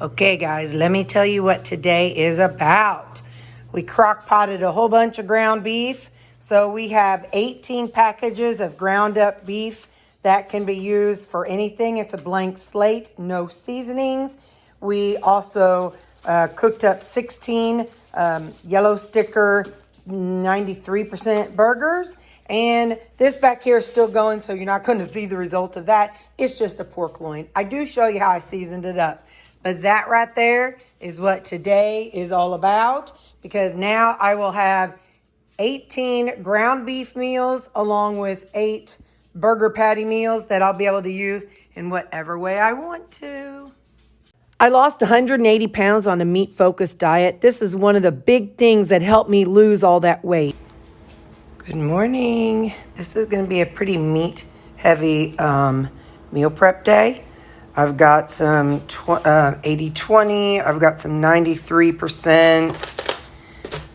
Okay, guys, let me tell you what today is about. We crock potted a whole bunch of ground beef. So we have 18 packages of ground up beef that can be used for anything. It's a blank slate, no seasonings. We also cooked up 16 yellow sticker 93% burgers. And this back here is still going, so you're not going to see the result of that. It's just a pork loin. I do show you how I seasoned it up. But that right there is what today is all about, because now I will have 18 ground beef meals along with 8 burger patty meals that I'll be able to use in whatever way I want to. I lost 180 pounds on a meat-focused diet. This is one of the big things that helped me lose all that weight. Good morning. This is going to be a pretty meat-heavy meal prep day. I've got some 80-20. I've got some 93%,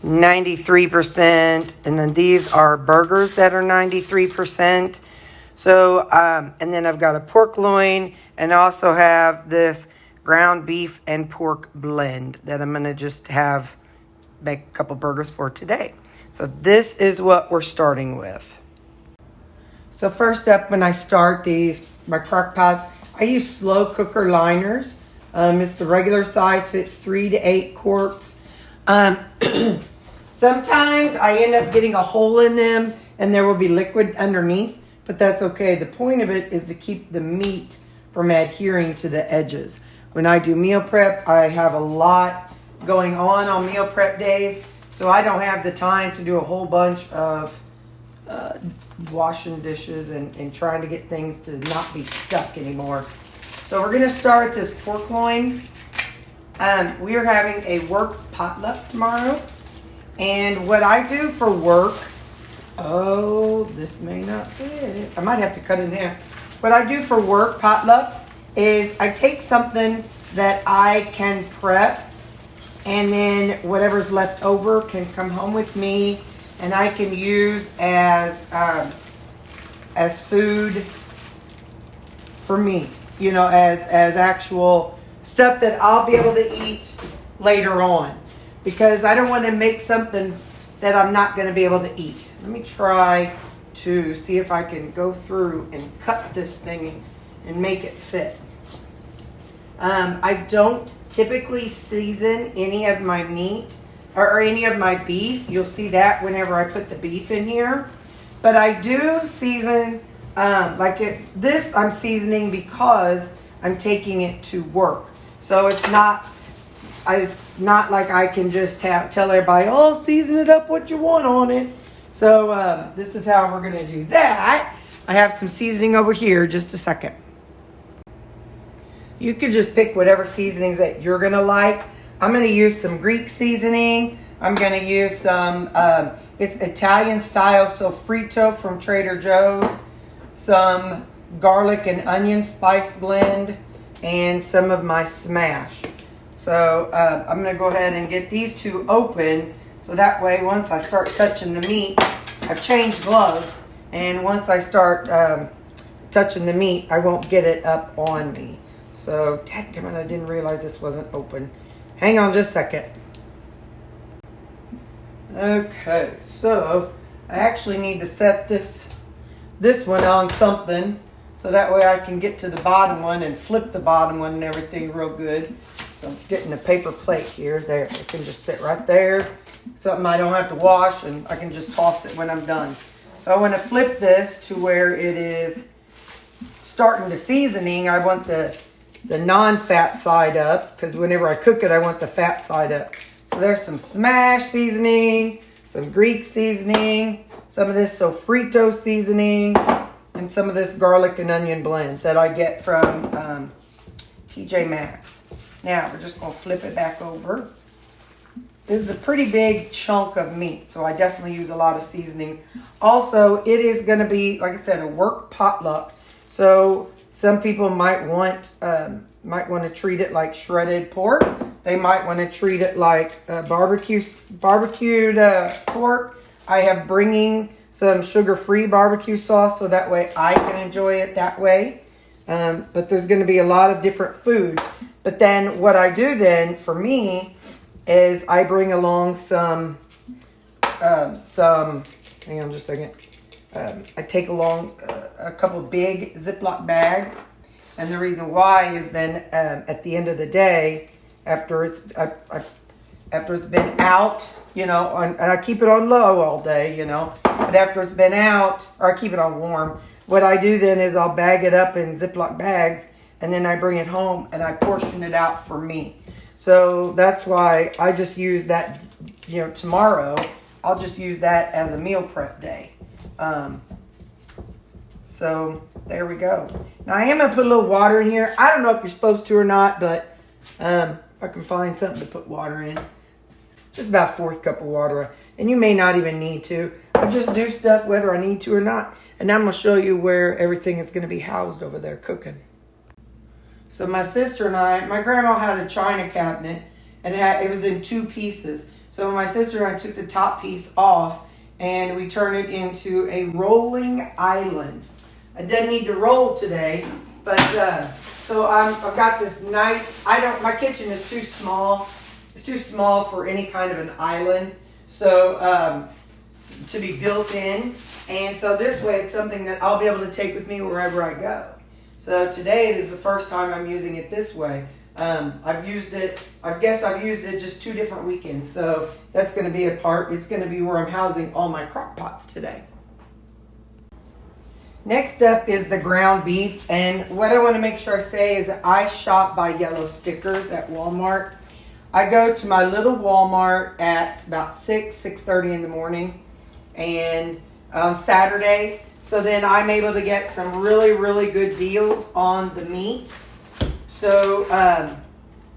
93%. And then these are burgers that are 93%. So, and then I've got a pork loin, and I also have this ground beef and pork blend that I'm going to just make a couple burgers for today. So this is what we're starting with. So first up, when I start my crock pots, I use slow cooker liners. It's the regular size, fits 3 to 8 quarts. Sometimes I end up getting a hole in them and there will be liquid underneath, but that's okay. The point of it is to keep the meat from adhering to the edges. When I do meal prep, I have a lot going on meal prep days, so I don't have the time to do a whole bunch of washing dishes and trying to get things to not be stuck anymore. So we're going to start this pork loin. We are having a work potluck tomorrow. And what I do for work, this may not fit. I might have to cut it in half. What I do for work potlucks is I take something that I can prep, and then whatever's left over can come home with me, and I can use as food for me, as actual stuff that I'll be able to eat later on, because I don't want to make something that I'm not going to be able to eat. Let me try to see if I can go through and cut this thing and make it fit. I don't typically season any of my meat or any of my beef. You'll see that whenever I put the beef in here. But I do season, this I'm seasoning because I'm taking it to work. So it's not like I can just tell everybody, season it up what you want on it. So this is how we're going to do that. I have some seasoning over here, just a second. You could just pick whatever seasonings that you're going to like. I'm going to use some Greek seasoning. I'm going to use some, it's Italian style sofrito from Trader Joe's. Some garlic and onion spice blend. And some of my smash. So I'm going to go ahead and get these two open. So that way, once I start touching the meat, I've changed gloves. And once I start touching the meat, I won't get it up on me. So, dadgummit, I didn't realize this wasn't open. Hang on just a second. Okay, so I actually need to set this one on something so that way I can get to the bottom one and flip the bottom one and everything real good. So I'm getting a paper plate here. There, it can just sit right there. Something I don't have to wash, and I can just toss it when I'm done. So I want to flip this to where it is starting to seasoning. I want the non-fat side up, because whenever I cook it, I want the fat side up. So there's some smash seasoning, some Greek seasoning, some of this sofrito seasoning, and some of this garlic and onion blend that I get from TJ Maxx. Now, we're just going to flip it back over. This is a pretty big chunk of meat, so I definitely use a lot of seasonings. Also, it is going to be, like I said, a work potluck. So some people might want to treat it like shredded pork. They might want to treat it like barbecued pork. I have bringing some sugar-free barbecue sauce so that way I can enjoy it that way. But there's going to be a lot of different food. But then what I do then for me is I bring along some, hang on just a second. I take along a couple big Ziploc bags. And the reason why is then at the end of the day, after it's been out, you know, and I keep it on low all day, you know, but after it's been out, or I keep it on warm, what I do then is I'll bag it up in Ziploc bags, and then I bring it home and I portion it out for me. So that's why I just use that, you know, tomorrow, I'll just use that as a meal prep day. So there we go. Now I am going to put a little water in here. I don't know if you're supposed to or not, but if I can find something to put water in. Just about a 1/4 cup of water. And you may not even need to. I just do stuff whether I need to or not. And I'm going to show you where everything is going to be housed over there cooking. So my sister and I, my grandma had a china cabinet, and it was in 2 pieces. So my sister and I took the top piece off, and we turned it into a rolling island. I didn't need to roll today, but so I've got this nice. My kitchen is too small. It's too small for any kind of an island, so to be built in. And so this way, it's something that I'll be able to take with me wherever I go. So today is the first time I'm using it this way. I've used it. I guess I've used it just 2 different weekends. So that's going to be a part. It's going to be where I'm housing all my crock pots today. Next up is the ground beef, and what I want to make sure I say is that I shop by yellow stickers at Walmart. I go to my little Walmart at about 6:30 in the morning, and on Saturday, so then I'm able to get some really, really good deals on the meat. So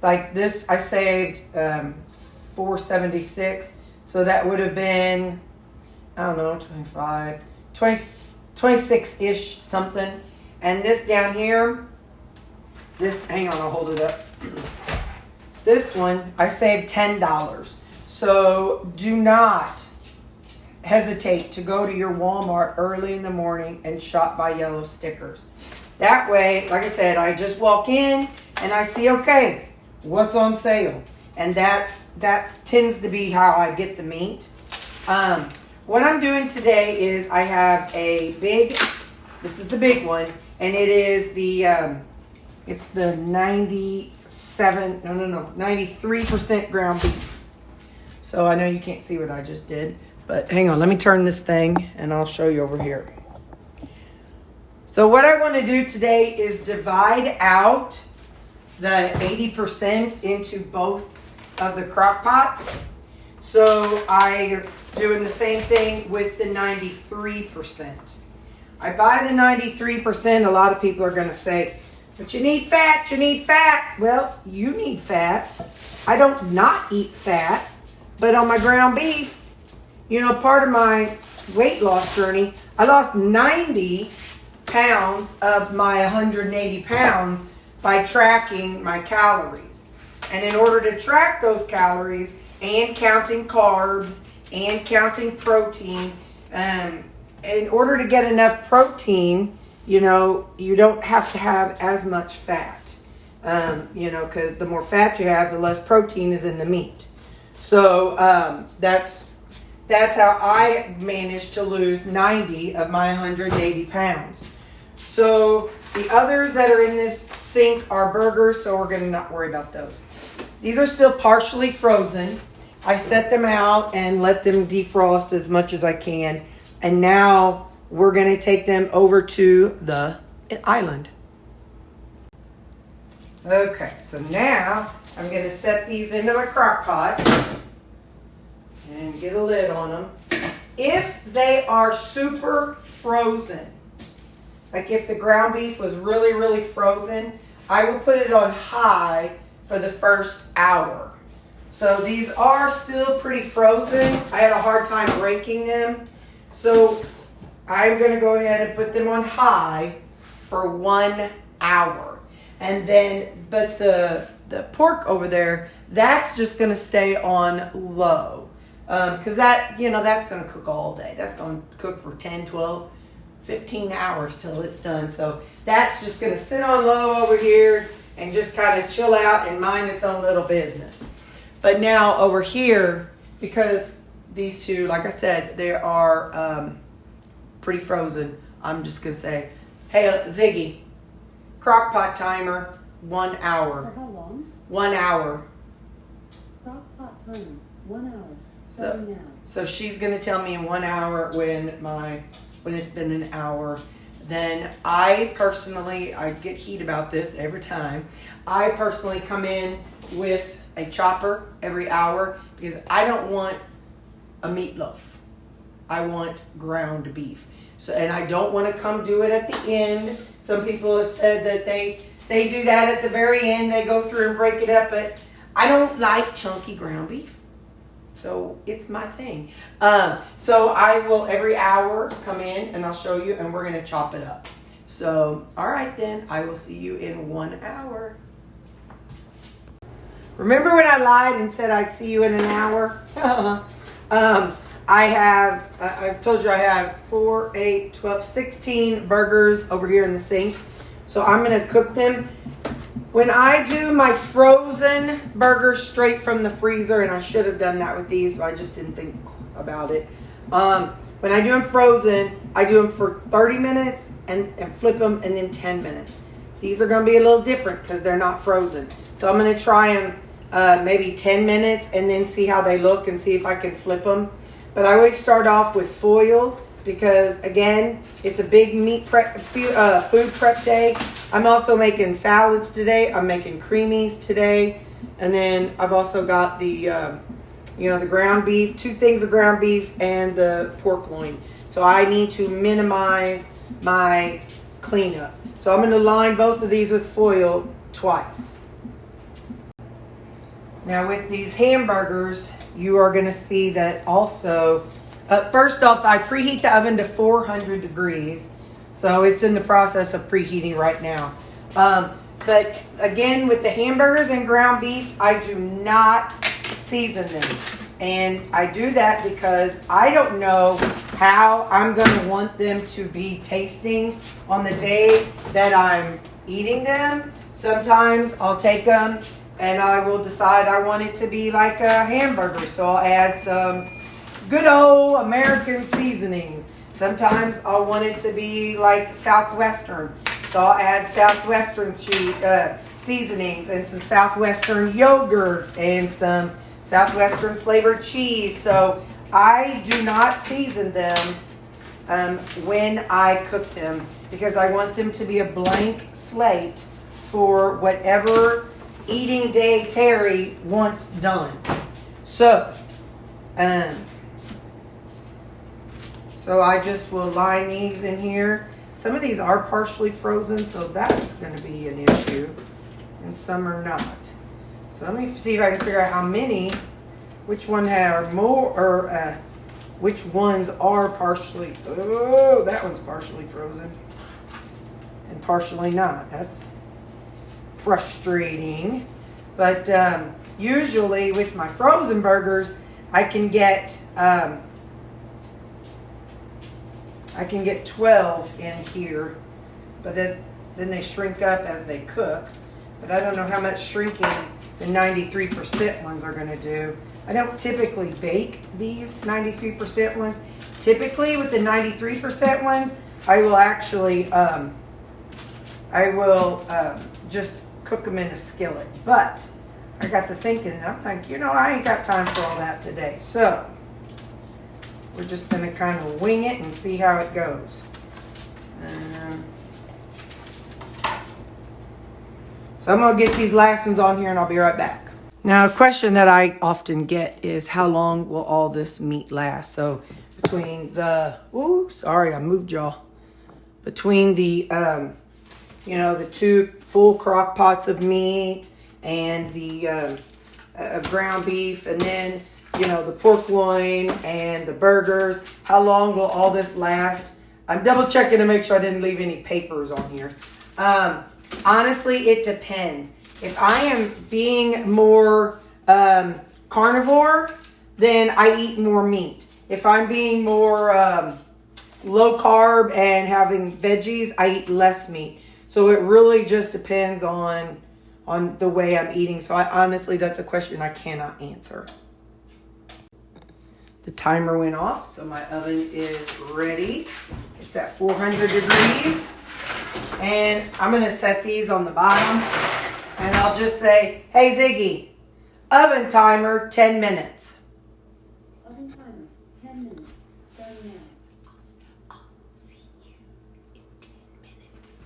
like this, I saved $4.76, so that would have been, I don't know, 26-ish something. And this down here, hang on, I'll hold it up. This one, I saved $10. So do not hesitate to go to your Walmart early in the morning and shop by yellow stickers. That way, like I said, I just walk in and I see, okay, what's on sale? And that tends to be how I get the meat. What I'm doing today is I have a big, this is the big one, and it is it's the 93% ground beef. So I know you can't see what I just did, but hang on, let me turn this thing and I'll show you over here. So what I want to do today is divide out the 80% into both of the crock pots. So I'm doing the same thing with the 93%. I buy the 93%. A lot of people are going to say, but you need fat, you need fat. Well, you need fat. I don't not eat fat, but on my ground beef, you know, part of my weight loss journey, I lost 90 pounds of my 180 pounds by tracking my calories. And in order to track those calories and counting carbs and counting protein, in order to get enough protein, you know, you don't have to have as much fat, you know, because the more fat you have, the less protein is in the meat. So that's how I managed to lose 90 of my 180 pounds. So the others that are in this sink are burgers, so we're going to not worry about those. These are still partially frozen. I set them out and let them defrost as much as I can. And now we're going to take them over to the island. Okay, so now I'm going to set these into my crock pot and get a lid on them. If they are super frozen, like if the ground beef was really, really frozen, I will put it on high for the first hour. So these are still pretty frozen. I had a hard time breaking them. So I'm going to go ahead and put them on high for 1 hour. And then, but the pork over there, that's just going to stay on low. Because that, you know, that's going to cook all day. That's going to cook for 10, 12, 15 hours till it's done. So that's just going to sit on low over here. and just kind of chill out and mind its own little business. But now over here, because these two, like I said, they are pretty frozen, I'm just going to say, hey, Ziggy, crock pot timer, 1 hour. For how long? 1 hour. Crock pot timer, 1 hour. So she's going to tell me in 1 hour when it's been an hour. Then I get heat about this every time. I personally come in with a chopper every hour because I don't want a meatloaf. I want ground beef. So, and I don't want to come do it at the end. Some people have said that they do that at the very end. They go through and break it up, but I don't like chunky ground beef. So it's my thing. So I will every hour come in and I'll show you, and we're going to chop it up. So, all right then, I will see you in 1 hour. Remember when I lied and said I'd see you in an hour? I told you I have 4, 8, 12, 16 burgers over here in the sink. So I'm going to cook them. When I do my frozen burgers straight from the freezer, and I should have done that with these, but I just didn't think about it. When I do them frozen, I do them for 30 minutes and flip them, and then 10 minutes. These are going to be a little different because they're not frozen. So I'm going to try them maybe 10 minutes and then see how they look and see if I can flip them. But I always start off with foil because, again, it's a big meat prep, food prep day. I'm also making salads today. I'm making creamies today. And then I've also got the, the ground beef, 2 things of ground beef and the pork loin. So I need to minimize my cleanup. So I'm going to line both of these with foil twice. Now with these hamburgers, you are going to see that also, first off, I preheat the oven to 400 degrees. So it's in the process of preheating right now. But again, with the hamburgers and ground beef, I do not season them. And I do that because I don't know how I'm going to want them to be tasting on the day that I'm eating them. Sometimes I'll take them and I will decide I want it to be like a hamburger. So I'll add some good old American seasonings. Sometimes I'll want it to be like Southwestern. So I'll add Southwestern seasonings and some Southwestern yogurt and some Southwestern flavored cheese. So I do not season them when I cook them because I want them to be a blank slate for whatever eating day Terri wants done. So I just will line these in here. Some of these are partially frozen, so that's going to be an issue. And some are not. So let me see if I can figure out how many, which one have more, or which ones are partially, oh, that one's partially frozen. And partially not. That's frustrating. But usually with my frozen burgers, I can get 12 in here, but then they shrink up as they cook. But I don't know how much shrinking the 93% ones are going to do. I don't typically bake these 93% ones. Typically with the 93% ones, I will actually, just cook them in a skillet. But I got to thinking, I'm like, I ain't got time for all that today. So we're just going to kind of wing it and see how it goes. So I'm going to get these last ones on here and I'll be right back. Now, a question that I often get is how long will all this meat last? So between the, I moved y'all. Between the, the 2 full crock pots of meat and the ground beef and then the pork loin and the burgers. How long will all this last? I'm double checking to make sure I didn't leave any papers on here. Honestly, it depends. If I am being more carnivore, then I eat more meat. If I'm being more low carb and having veggies, I eat less meat. So it really just depends on on the way I'm eating. So honestly, that's a question I cannot answer. The timer went off, so my oven is ready. It's at 400 degrees. And I'm gonna set these on the bottom. And I'll just say, hey Ziggy, oven timer, 10 minutes. Oven timer, 10 minutes. Starting now. I'll see you in 10 minutes.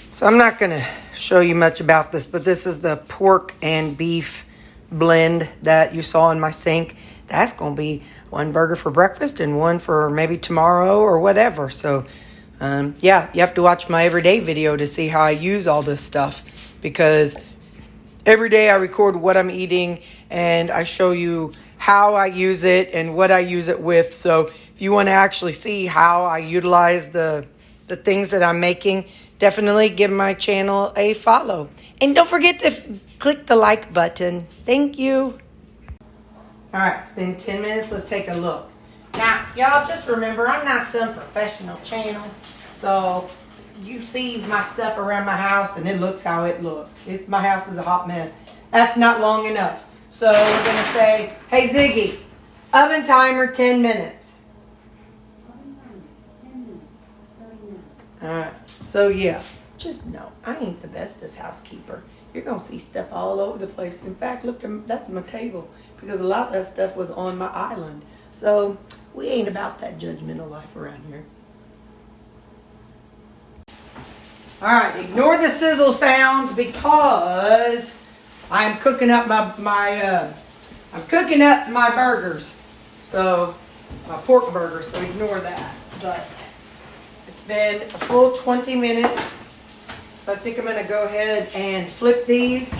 So I'm not gonna show you much about this, but this is the pork and beef blend that you saw in my sink. That's gonna be one burger for breakfast and one for maybe tomorrow or whatever. So yeah, you have to watch my everyday video to see how I use all this stuff, because every day I record what I'm eating and I show you how I use it and what I use it with. So if you want to actually see how I utilize the things that I'm making, definitely give my channel a follow. And don't forget to click the like button. Thank you. All right, it's been 10 minutes. Let's take a look. Now, y'all just remember, I'm not some professional channel. So you see my stuff around my house and it looks how it looks. My house is a hot mess. That's not long enough. So we're going to say, hey Ziggy, oven timer 10 minutes. Oven timer, 10 minutes. Starting now. All right. So yeah, just know I ain't the bestest housekeeper. You're going to see stuff all over the place. In fact, look, that's my table, because a lot of that stuff was on my island. So we ain't about that judgmental life around here. All right, ignore the sizzle sounds because I'm cooking up my burgers. So my pork burgers, so ignore that. But it's been a full 20 minutes. So I think I'm going to go ahead and flip these.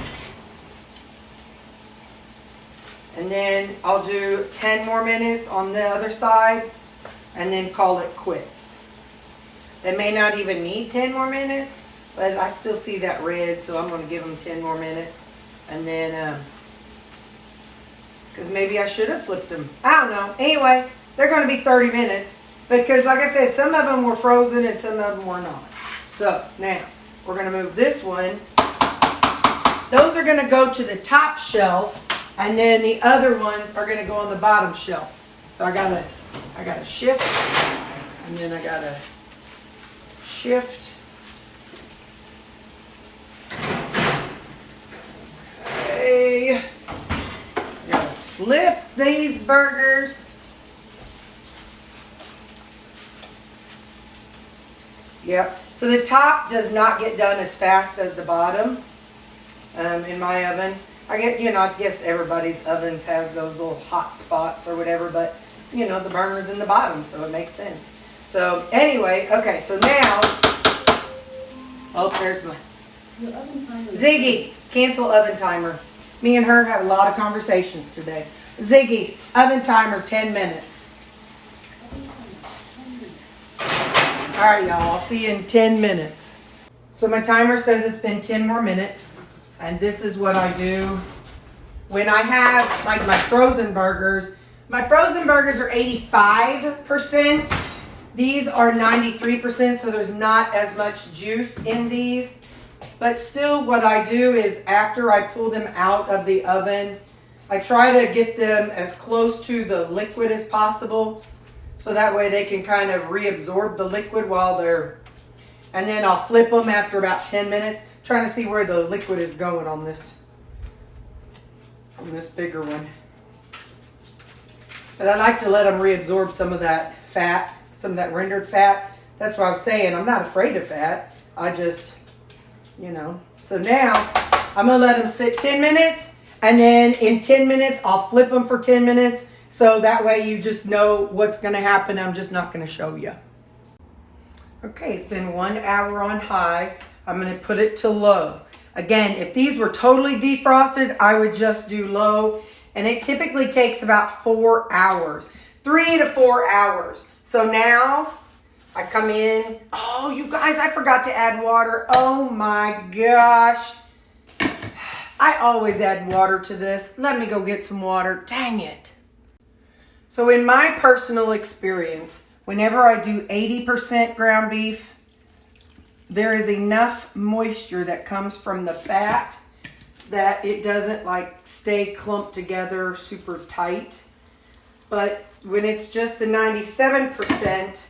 And then I'll do 10 more minutes on the other side and then call it quits. They may not even need 10 more minutes, but I still see that red, so I'm going to give them 10 more minutes. And then, because maybe I should have flipped them. I don't know. Anyway, they're going to be 30 minutes because, like I said, some of them were frozen and some of them were not. So now we're going to move this one. Those are going to go to the top shelf, and then the other ones are going to go on the bottom shelf. So I gotta shift, and then I gotta shift. Okay. I gotta flip these burgers. Yep. So the top does not get done as fast as the bottom in my oven. I guess everybody's ovens has those little hot spots or whatever, but the burner's in the bottom, so it makes sense. So anyway, okay, so now, oh, there's my Your oven timer. Ziggy, cancel oven timer. Me and her have a lot of conversations today. Ziggy, oven timer, 10 minutes. Oven timer, 10 minutes. All right, y'all, I'll see you in 10 minutes. So my timer says it's been 10 more minutes. And this is what I do when I have like my frozen burgers. My frozen burgers are 85%. These are 93%, so there's not as much juice in these. But still, what I do is after I pull them out of the oven, I try to get them as close to the liquid as possible. So that way they can kind of reabsorb the liquid while they're... And then I'll flip them after about 10 minutes. Trying to see where the liquid is going on this bigger one. But I like to let them reabsorb some of that fat, some of that rendered fat. That's what I was saying. I'm not afraid of fat. I just, So now I'm going to let them sit 10 minutes. And then in 10 minutes, I'll flip them for 10 minutes. So that way you just know what's going to happen. I'm just not going to show you. Okay, it's been 1 hour on high. I'm going to put it to low. Again, if these were totally defrosted, I would just do low. And it typically takes about 4 hours. 3 to 4 hours. So now I come in. Oh, you guys, I forgot to add water. Oh my gosh. I always add water to this. Let me go get some water. Dang it. So in my personal experience, whenever I do 80% ground beef, there is enough moisture that comes from the fat that it doesn't like stay clumped together super tight. But when it's just the 97%,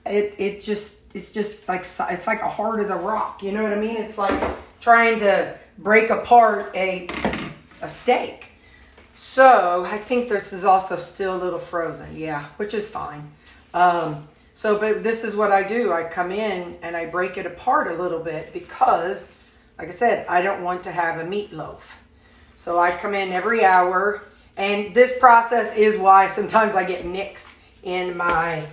it's just like, it's like hard as a rock. You know what I mean? It's like trying to break apart a steak. So I think this is also still a little frozen. Yeah, which is fine. But this is what I do. I come in and I break it apart a little bit because, like I said, I don't want to have a meatloaf. So I come in every hour, and this process is why sometimes I get nicks in my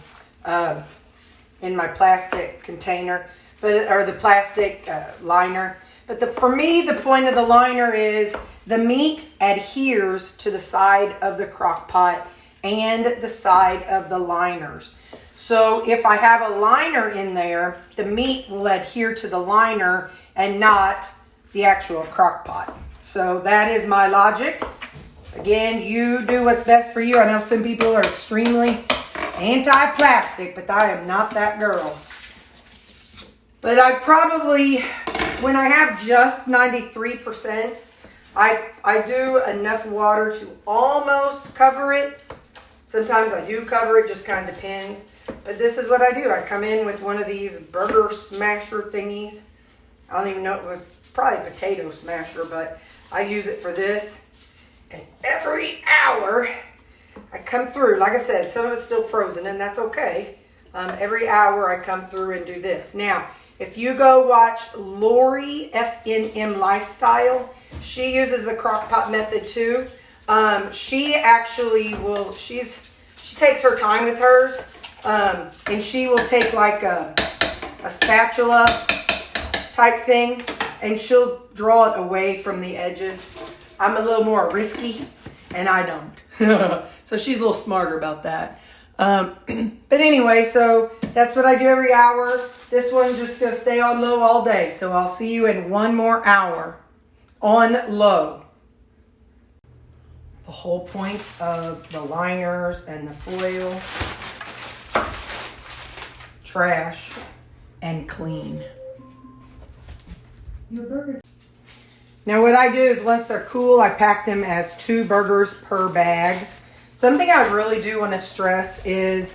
plastic container, or the plastic liner. But for me, the point of the liner is the meat adheres to the side of the crock pot and the side of the liners. So if I have a liner in there, the meat will adhere to the liner and not the actual crock pot. So that is my logic. Again, you do what's best for you. I know some people are extremely anti-plastic, but I am not that girl. But I probably, when I have just 93%, I do enough water to almost cover it. Sometimes I do cover it, just kind of depends. But this is what I do. I come in with one of these burger smasher thingies. I don't even know, it was probably a potato smasher, but I use it for this. And every hour I come through, like I said, some of it's still frozen, and that's okay. Every hour I come through and do this. Now, if you go watch Lori FNM Lifestyle, she uses the crock pot method too. She actually will, she takes her time with hers, and she will take like a spatula type thing, and she'll draw it away from the edges. I'm a little more risky, and I don't. So she's a little smarter about that. But anyway, so that's what I do every hour. This one's just going to stay on low all day. So I'll see you in one more hour on low. The whole point of the liners and the foil, trash and clean. Your burger. Now what I do is once they're cool, I pack them as 2 burgers per bag. Something I really do want to stress is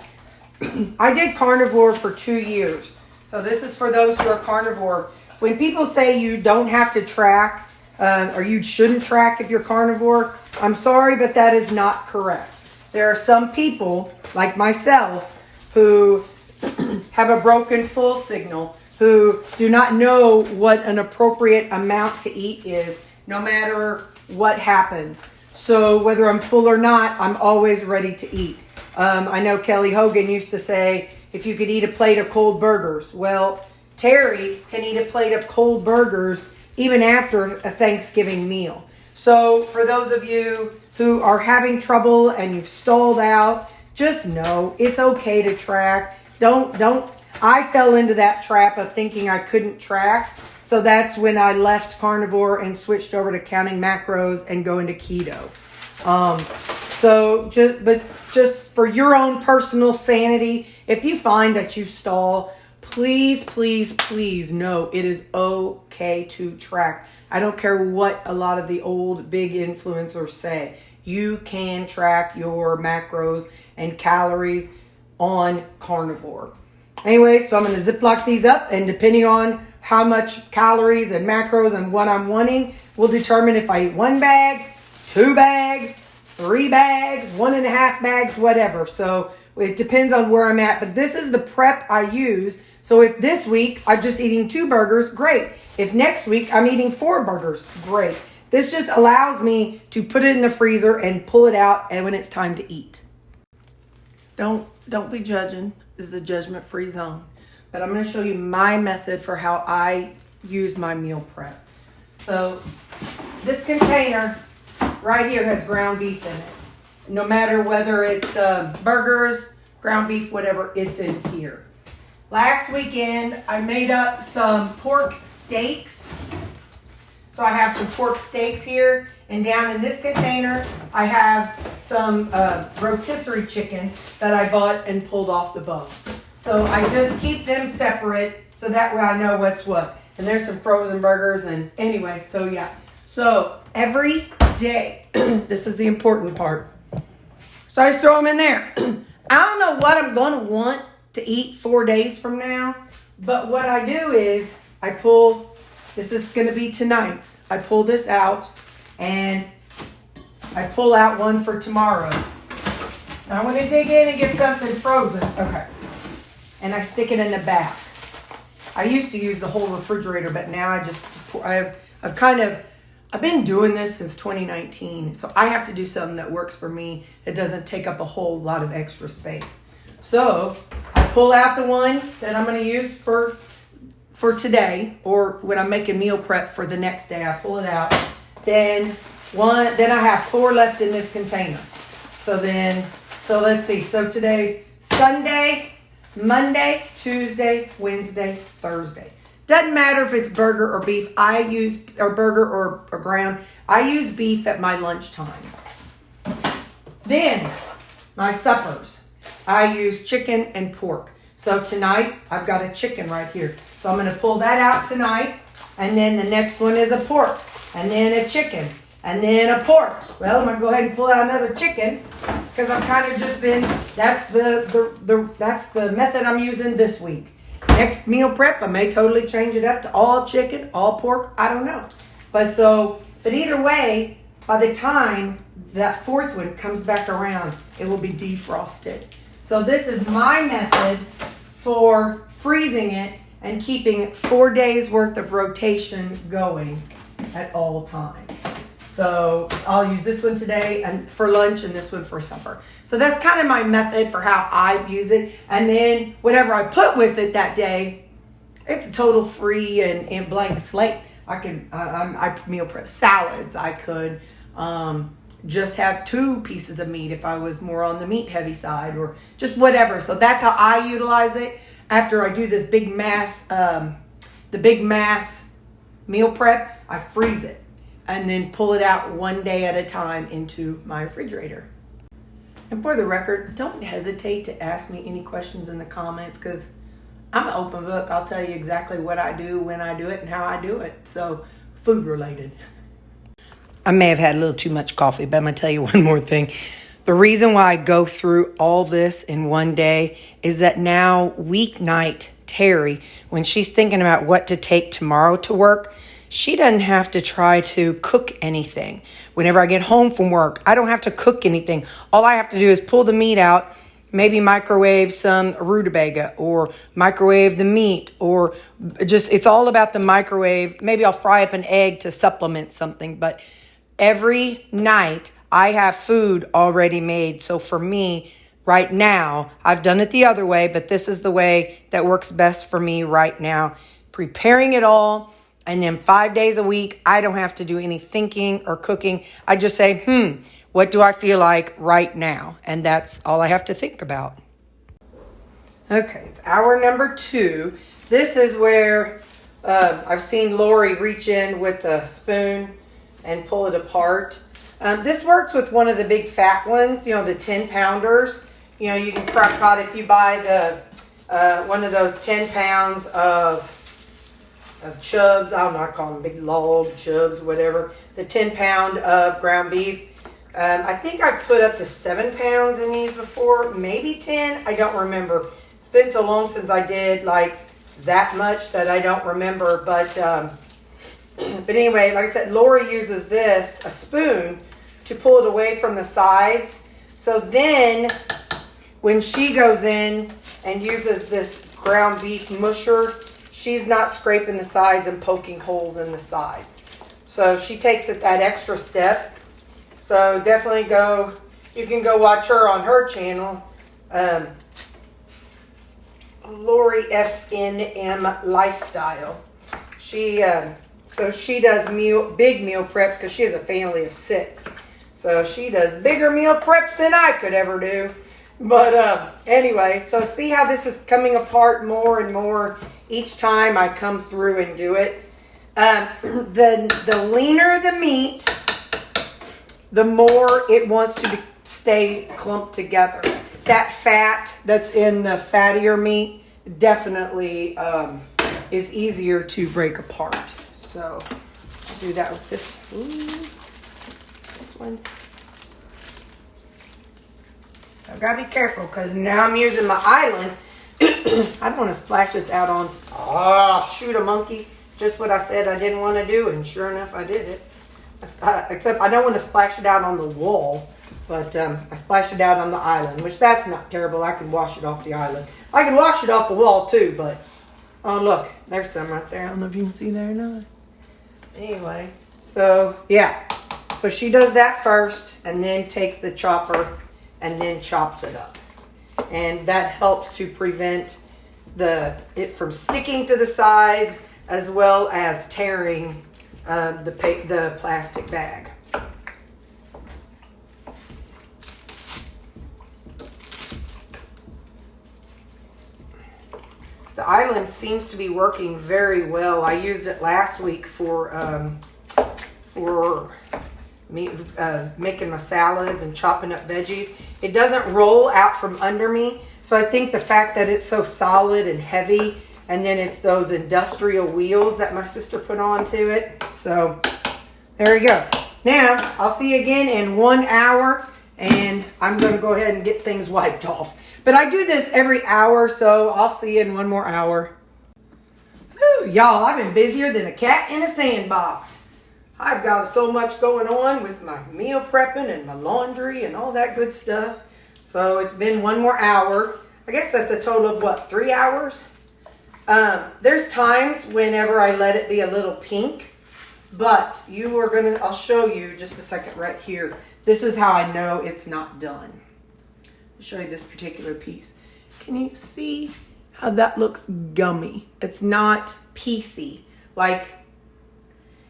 I did carnivore for 2 years. So this is for those who are carnivore. When people say you don't have to track, or you shouldn't track if you're carnivore, I'm sorry, but that is not correct. There are some people, like myself, who have a broken full signal, who do not know what an appropriate amount to eat is, no matter what happens. So whether I'm full or not, I'm always ready to eat. I know Kelly Hogan used to say, if you could eat a plate of cold burgers. Well, Terri can eat a plate of cold burgers even after a Thanksgiving meal. So for those of you who are having trouble and you've stalled out, just know it's okay to track. I fell into that trap of thinking I couldn't track. So that's when I left carnivore and switched over to counting macros and going to keto. Just for your own personal sanity, if you find that you stall, please, please, please know it is okay to track. I don't care what a lot of the old big influencers say. You can track your macros and calories on carnivore. Anyway, so I'm going to Ziploc these up, and depending on how much calories and macros and what I'm wanting will determine if I eat 1 bag, 2 bags, 3 bags, 1.5 bags, whatever. So it depends on where I'm at. But this is the prep I use. So if this week I'm just eating 2 burgers, great. If next week I'm eating 4 burgers, great. This just allows me to put it in the freezer and pull it out and when it's time to eat. Don't be judging. This is a judgment-free zone. But I'm going to show you my method for how I use my meal prep. So this container right here has ground beef in it. No matter whether it's burgers, ground beef, whatever, it's in here. Last weekend, I made up some pork steaks. So I have some pork steaks here. And down in this container, I have some rotisserie chicken that I bought and pulled off the bone. So I just keep them separate So that way I know what's what. And there's some frozen burgers. And anyway, so yeah. So every day, this is the important part. So I just throw them in there. I don't know what I'm going to want to eat 4 days from now. But what I do is I pull, this is going to be tonight's. I pull this out and I pull out one for tomorrow. Now I'm going to dig in and get something frozen. Okay. And I stick it in the back. I used to use the whole refrigerator, but now I've been doing this since 2019. So I have to do something that works for me. It doesn't take up a whole lot of extra space. So I pull out the one that I'm going to use for today, or when I'm making meal prep for the next day. I pull it out. Then I have 4 left in this container. So let's see. So today's Sunday, Monday, Tuesday, Wednesday, Thursday. Doesn't matter if it's burger or beef. Burger or ground. I use beef at my lunchtime. Then my suppers. I use chicken and pork. So tonight I've got a chicken right here. So I'm going to pull that out tonight. And then the next one is a pork. And then a chicken. And then a pork. Well, I'm going to go ahead and pull out another chicken. Because I've kind of just been, that's the method I'm using this week. Next meal prep, I may totally change it up to all chicken, all pork. I don't know. But either way, by the time that 4th one comes back around, it will be defrosted. So this is my method for freezing it and keeping 4 days worth of rotation going at all times. So I'll use this one today and for lunch and this one for supper. So that's kind of my method for how I use it. And then whatever I put with it that day, it's a total free and blank slate. I meal prep salads. I could just have 2 pieces of meat if I was more on the meat heavy side, or just whatever. So that's how I utilize it. After I do this big mass, meal prep, I freeze it. And then pull it out 1 day at a time into my refrigerator. And for the record, don't hesitate to ask me any questions in the comments, because I'm an open book. I'll tell you exactly what I do, when I do it, and how I do it. So, food related. I may have had a little too much coffee, but I'm going to tell you one more thing. The reason why I go through all this in 1 day is that now weeknight Terri, when she's thinking about what to take tomorrow to work, she doesn't have to try to cook anything. Whenever I get home from work, I don't have to cook anything. All I have to do is pull the meat out, maybe microwave some rutabaga, or microwave the meat, or just, it's all about the microwave. Maybe I'll fry up an egg to supplement something, but every night I have food already made. So for me, right now, I've done it the other way, but this is the way that works best for me right now. Preparing it all. And then 5 days a week, I don't have to do any thinking or cooking. I just say, what do I feel like right now? And that's all I have to think about. Okay, it's hour number 2. This is where I've seen Lori reach in with a spoon and pull it apart. This works with one of the big fat ones, the 10-pounders. You can Crock Pot if you buy the one of those 10 pounds of chubs. I'm not calling them big log chubs, whatever. The 10-pound of ground beef. I think I've put up to 7 pounds in these before, maybe 10. I don't remember. It's been so long since I did like that much that I don't remember. But anyway, like I said, Lori uses this, a spoon, to pull it away from the sides. So then when she goes in and uses this ground beef musher, she's not scraping the sides and poking holes in the sides. So she takes it that extra step. So definitely you can go watch her on her channel. Lori FNM Lifestyle. She does big meal preps because she has a family of 6. So she does bigger meal preps than I could ever do. But anyway, so see how this is coming apart more and more each time I come through and do it. The leaner the meat, the more it wants to stay clumped together. That fat that's in the fattier meat definitely is easier to break apart. So I'll do that with this. This one. I've got to be careful because now I'm using my island. I don't want to splash this out on, shoot a monkey. Just what I said I didn't want to do, and sure enough, I did it. Except I don't want to splash it out on the wall, but I splashed it out on the island, which that's not terrible. I can wash it off the island. I can wash it off the wall too, but, oh look, there's some right there. I don't know if you can see there or not. Anyway, so yeah. So she does that first, and then takes the chopper and then chops it up. And that helps to prevent it from sticking to the sides as well as tearing the plastic bag. The island seems to be working very well. I used it last week for me making my salads and chopping up veggies. It doesn't roll out from under me, so I think the fact that it's so solid and heavy, and then it's those industrial wheels that my sister put onto it. So there we go. Now I'll see you again in 1 hour, and I'm going to go ahead and get things wiped off. But I do this every hour, so I'll see you in 1 more hour. Whew, y'all, I've been busier than a cat in a sandbox. I've got so much going on with my meal prepping and my laundry and all that good stuff. So it's been 1 more hour. I guess that's a total of what, 3 hours? There's times whenever I let it be a little pink, but I'll show you just a second right here. This is how I know it's not done. I'll show you this particular piece. Can you see how that looks gummy? It's not piecey. Like,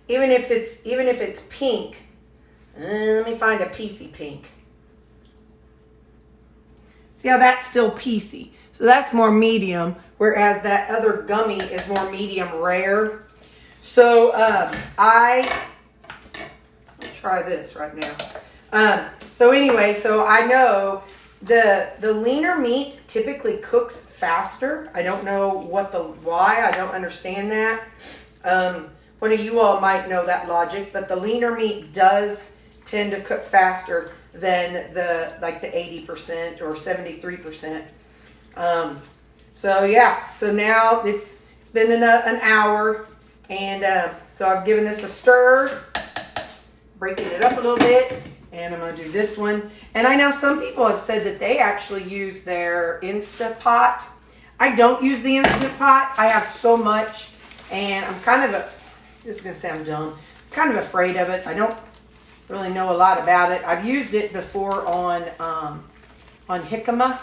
even if it's pink, let me find a piecey pink. See how that's still piecey? So that's more medium, whereas that other gummy is more medium rare. So I'll try this right now. So anyway, so I know the leaner meat typically cooks faster. I don't know why. I don't understand that. One of you all might know that logic, but the leaner meat does tend to cook faster than the 80% or 73%. So yeah, so now it's been an hour, and so I've given this a stir, breaking it up a little bit, and I'm going to do this one. And I know some people have said that they actually use their Instant Pot. I don't use the Instant Pot. I have so much, and I'm kind of this is going to sound dumb, I'm kind of afraid of it. I don't really know a lot about it. I've used it before on jicama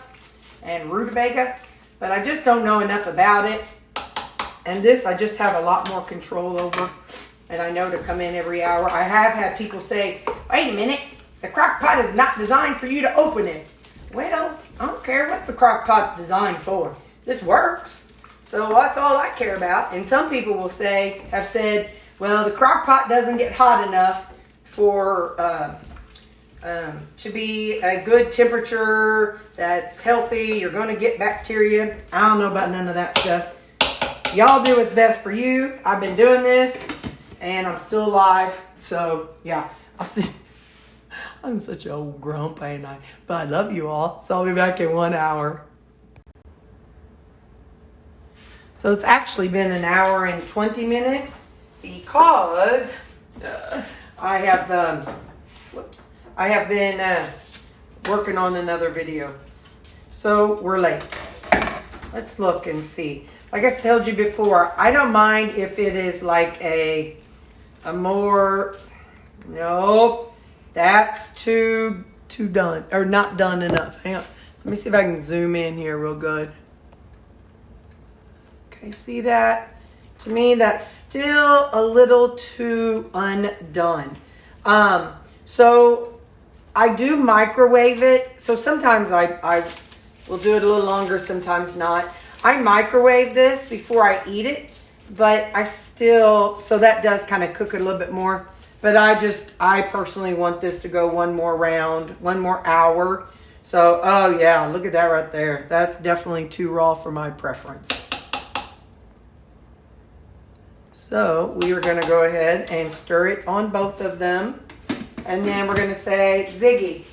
and rutabaga, but I just don't know enough about it. And this I just have a lot more control over, and I know to come in every hour. I have had people say, wait a minute, the crock pot is not designed for you to open it. Well, I don't care what the crock pot's designed for. This works. So that's all I care about. And some people have said, well, the crock pot doesn't get hot enough for to be a good temperature that's healthy. You're going to get bacteria. I don't know about none of that stuff. Y'all do what's best for you. I've been doing this, and I'm still alive. So yeah, I'll see. I'm such an old grump, ain't I? But I love you all. So I'll be back in 1 hour. So it's actually been 1 hour and 20 minutes because I have been working on another video. So we're late. Let's look and see. Like I told you before, I don't mind if it is like a more, nope, that's too done, or not done enough. Hang on. Let me see if I can zoom in here real good. Okay, see that? To me, that's still a little too undone. So I do microwave it. So sometimes I will do it a little longer, sometimes not. I microwave this before I eat it, but so that does kind of cook it a little bit more. But I personally want this to go one more round, 1 more hour. So, oh yeah, look at that right there. That's definitely too raw for my preference. So we are going to go ahead and stir it on both of them. And then we're going to say, Ziggy,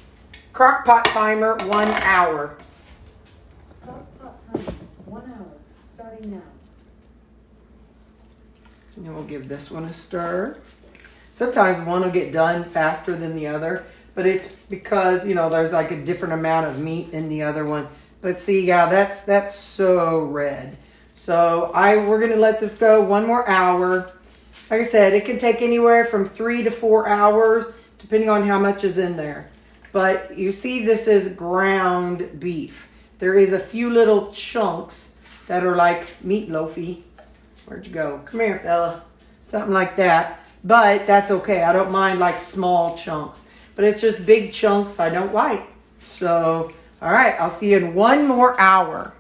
crock pot timer, 1 hour. Crock pot timer, 1 hour, starting now. And then we'll give this one a stir. Sometimes one will get done faster than the other, but it's because, you know, there's like a different amount of meat in the other one. But see, yeah, that's so red. So we're gonna let this go 1 more hour. Like I said, it can take anywhere from 3 to 4 hours, depending on how much is in there. But you see, this is ground beef. There is a few little chunks that are like meatloafy. Where'd you go? Come here, fella. Something like that. But that's okay. I don't mind like small chunks. But it's just big chunks I don't like. So, all right. I'll see you in 1 more hour.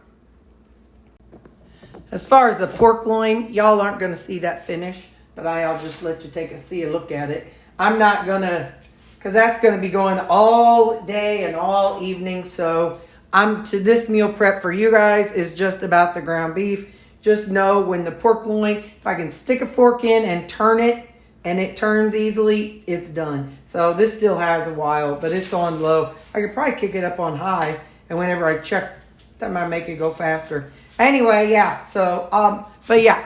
As far as the pork loin, y'all aren't going to see that finish. But I'll just let you see a look at it. I'm not going to, because that's going to be going all day and all evening. So, this meal prep for you guys is just about the ground beef. Just know when the pork loin, if I can stick a fork in and turn it, and it turns easily, it's done. So this still has a while, but it's on low. I could probably kick it up on high, and whenever I check, that might make it go faster. Anyway, yeah. So,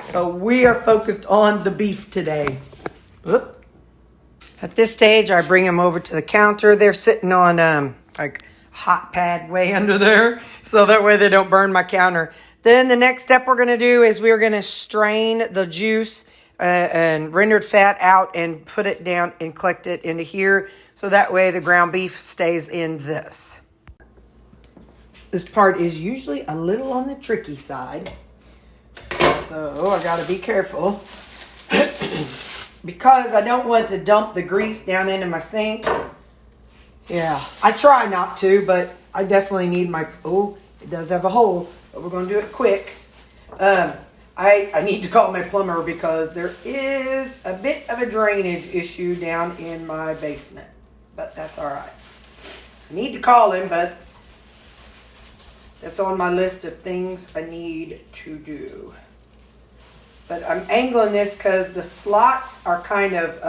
so we are focused on the beef today. Oop. At this stage, I bring them over to the counter. They're sitting on like hot pad way under there, so that way they don't burn my counter. Then the next step we're going to do is we're going to strain the juice and rendered fat out and put it down and collect it into here. So that way the ground beef stays in this. This part is usually a little on the tricky side. So I got to be careful. Because I don't want to dump the grease down into my sink. Yeah, I try not to, but I definitely need my... Oh, it does have a hole. But we're going to do it quick. I need to call my plumber because there is a bit of a drainage issue down in my basement. But that's all right. I need to call him, but that's on my list of things I need to do. But I'm angling this because the slots are kind of...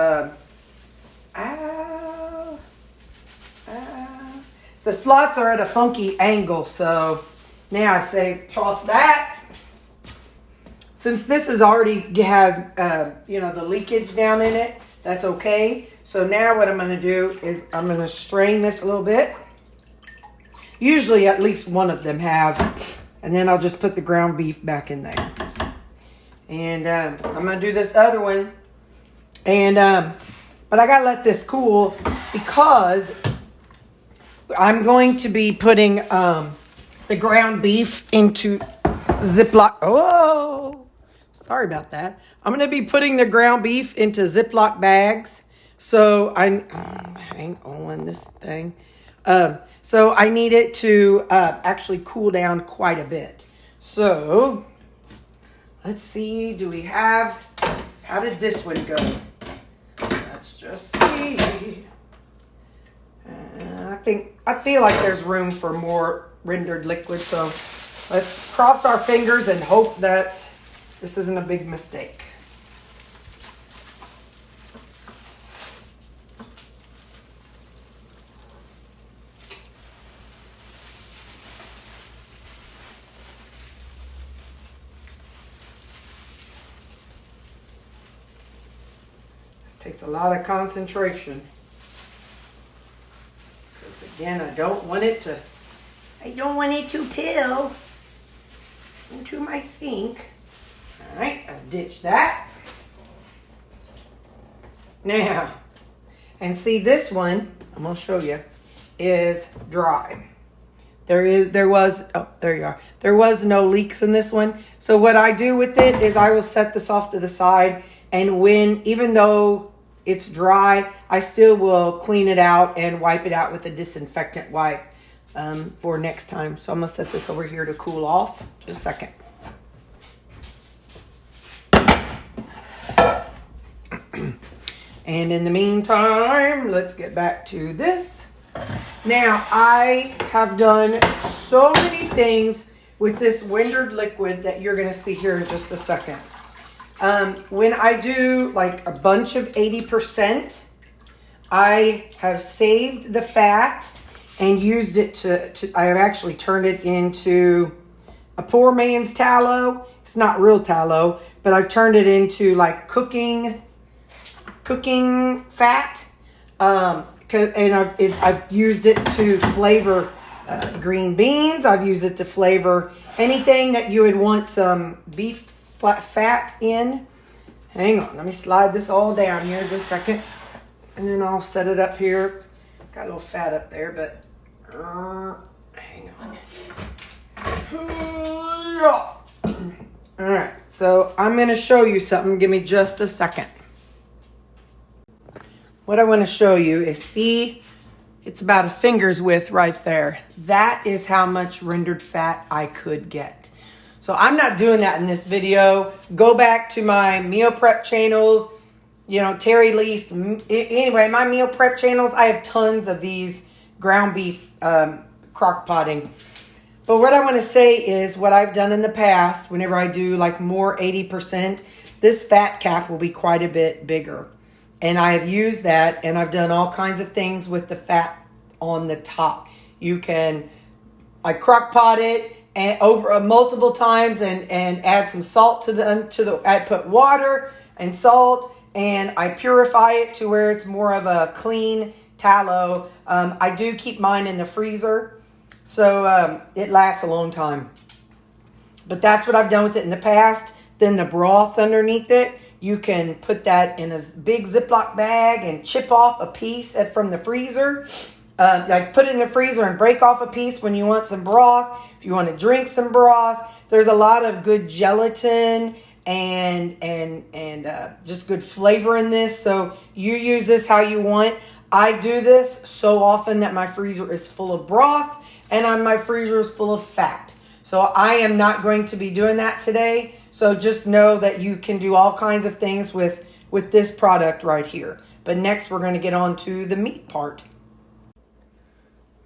the slots are at a funky angle, so now I say toss that. Since this is already has, the leakage down in it, that's okay. So now what I'm going to do is I'm going to strain this a little bit. Usually at least one of them have. And then I'll just put the ground beef back in there. And I'm going to do this other one. And but I got to let this cool because I'm going to be putting the ground beef into Ziploc. Oh, sorry about that. I'm going to be putting the ground beef into Ziploc bags. So hang on this thing. So I need it to actually cool down quite a bit. So let's see. How did this one go? Let's just see. I feel like there's room for more rendered liquid. So let's cross our fingers and hope that this isn't a big mistake. This takes a lot of concentration. Because again, I don't want it to pill into my sink. All right, I'll ditch that. Now, and see this one, I'm going to show you, is dry. There was no leaks in this one. So what I do with it is I will set this off to the side, and even though it's dry, I still will clean it out and wipe it out with a disinfectant wipe for next time. So I'm going to set this over here to cool off. Just a second. And in the meantime, let's get back to this. Now, I have done so many things with this rendered liquid that you're going to see here in just a second. When I do like a bunch of 80%, I have saved the fat and used it to I have actually turned it into a poor man's tallow. It's not real tallow, but I've turned it into like cooking fat. And I've used it to flavor green beans. I've used it to flavor anything that you would want some beef fat in. Hang on, let me slide this all down here just a second. And then I'll set it up here. Got a little fat up there, but hang on. All right, so I'm going to show you something. Give me just a second. What I want to show you is, see, it's about a finger's width right there. That is how much rendered fat I could get. So I'm not doing that in this video. Go back to my meal prep channels, you know, Terri Leist. Anyway, my meal prep channels, I have tons of these ground beef crock potting. But what I want to say is what I've done in the past, whenever I do like more 80%, this fat cap will be quite a bit bigger. And I have used that, and I've done all kinds of things with the fat on the top. I crock pot it and over multiple times and add some salt I put water and salt, and I purify it to where it's more of a clean tallow. I do keep mine in the freezer, so it lasts a long time. But that's what I've done with it in the past. Then the broth underneath it, you can put that in a big Ziploc bag and chip off a piece from the freezer. Like put it in the freezer and break off a piece when you want some broth. If you want to drink some broth, there's a lot of good gelatin and just good flavor in this. So you use this how you want. I do this so often that my freezer is full of broth and my freezer is full of fat. So I am not going to be doing that today. So just know that you can do all kinds of things with this product right here. But next we're going to get on to the meat part.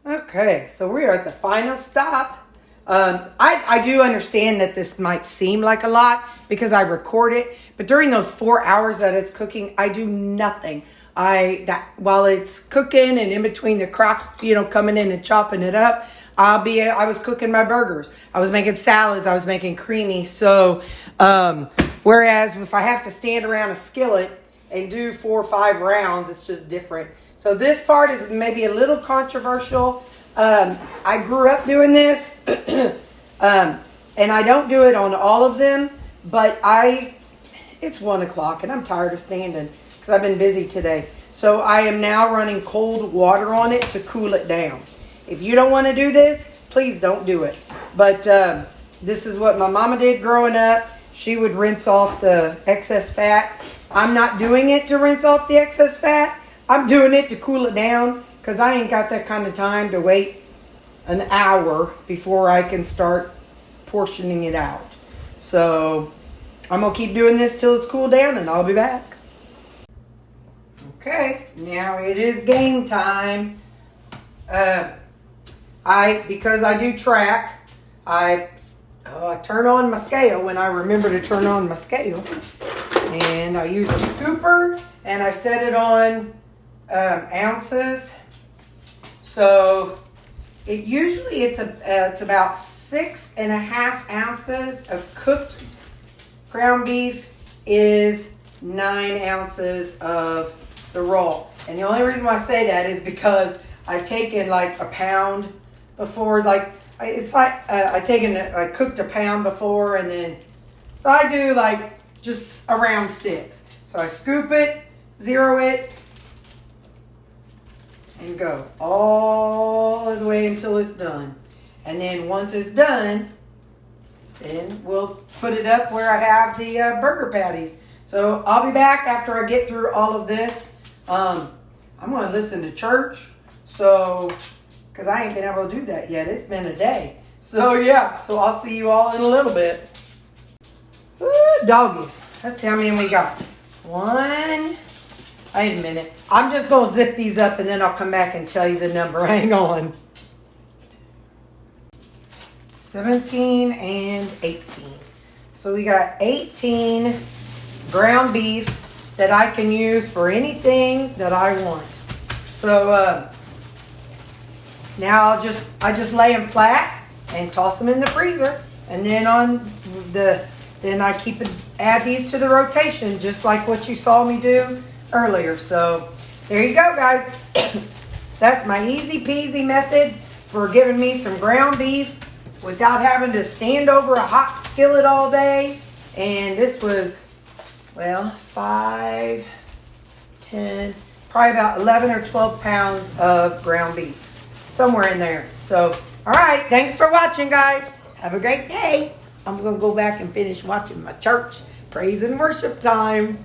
Okay, so we are at the final stop. I do understand that this might seem like a lot because I record it. But during those 4 hours that it's cooking, I do nothing. While it's cooking and in between the crock, coming in and chopping it up, I was cooking my burgers. I was making salads. I was making creamy. So, whereas if I have to stand around a skillet and do 4 or 5 rounds, it's just different. So this part is maybe a little controversial. I grew up doing this, and I don't do it on all of them, but it's 1 o'clock and I'm tired of standing because I've been busy today. So I am now running cold water on it to cool it down. If you don't want to do this, please don't do it. But this is what my mama did growing up. She would rinse off the excess fat. I'm not doing it to rinse off the excess fat. I'm doing it to cool it down because I ain't got that kind of time to wait an hour before I can start portioning it out. So I'm going to keep doing this till it's cooled down and I'll be back. Okay, now it is game time. Because I do track, I turn on my scale when I remember to turn on my scale, and I use a scooper and I set it on ounces. So it's about 6.5 ounces of cooked ground beef is 9 ounces of the raw. And the only reason why I say that is because I've taken like a pound before, I cooked a pound before, and then so I do like just around 6. So I scoop it, zero it, and go all the way until it's done. And then once it's done, then we'll put it up where I have the burger patties. So I'll be back after I get through all of this. I'm going to listen to church. So, because I ain't been able to do that yet. It's been a day. So, yeah. So, I'll see you all in a little bit. Ooh, doggies. Let's see how many we got. 1. Wait a minute. I'm just going to zip these up and then I'll come back and tell you the number. Hang on. 17 and 18. So, we got 18 ground beefs that I can use for anything that I want. So now I just lay them flat and toss them in the freezer, and then I add these to the rotation just like what you saw me do earlier. So there you go, guys. That's my easy peasy method for giving me some ground beef without having to stand over a hot skillet all day. And this was, well, 5, 10, probably about 11 or 12 pounds of ground beef. Somewhere in there. So, all right. Thanks for watching, guys. Have a great day. I'm going to go back and finish watching my church praise and worship time.